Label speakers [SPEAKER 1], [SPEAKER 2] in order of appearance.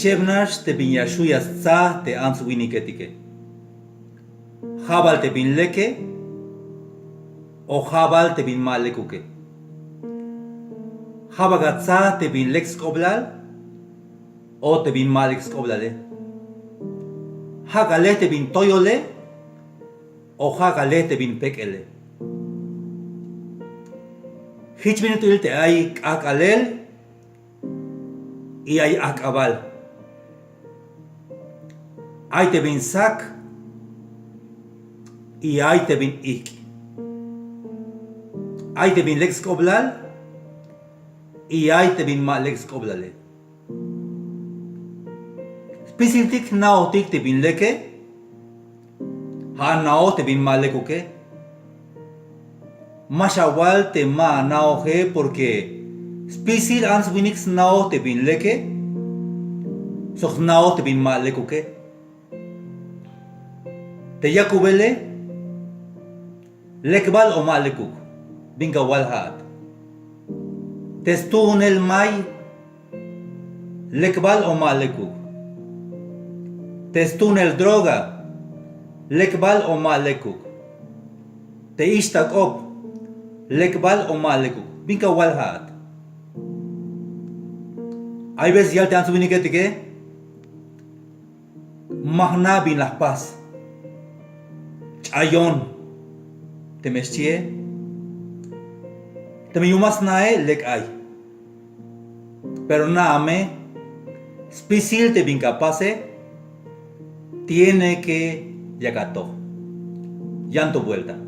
[SPEAKER 1] Chebnash te bin yashuyas tza te ans winiketike. Jabal te bin leke o jabal te bin malekuke. Jabagatza te bin lex koblal o te bin malex koblale. Hagale te bin toyole o hagale te bin pekele. Hichminutil te ay akalel y ay akabal. Ay te bin sak y ay te bin ik. Ay te bin lex koblal y ay te bin ma lex koblale. Spisiltik naotik te bin leke, ha nao te bin ma lekuke. Mashawal te ma naoje porque spisil ans winix nao te bin leke, sox nao te bin ma lekuke. Te yakubele, lekbal o ma lekuk, binga walhaat. Testun el may, lekbal o ma lekuk. Testun el droga, lekbal o ma lekuk. Te ishtak op, lekbal o ma lekuk, binga walhaat. Ay ves yal te ansu winiketike, mahna bin las paz. Ayon te meschie te me yumas nae lek ay pero naame spisil te incapaz tiene que yagato llanto vuelta.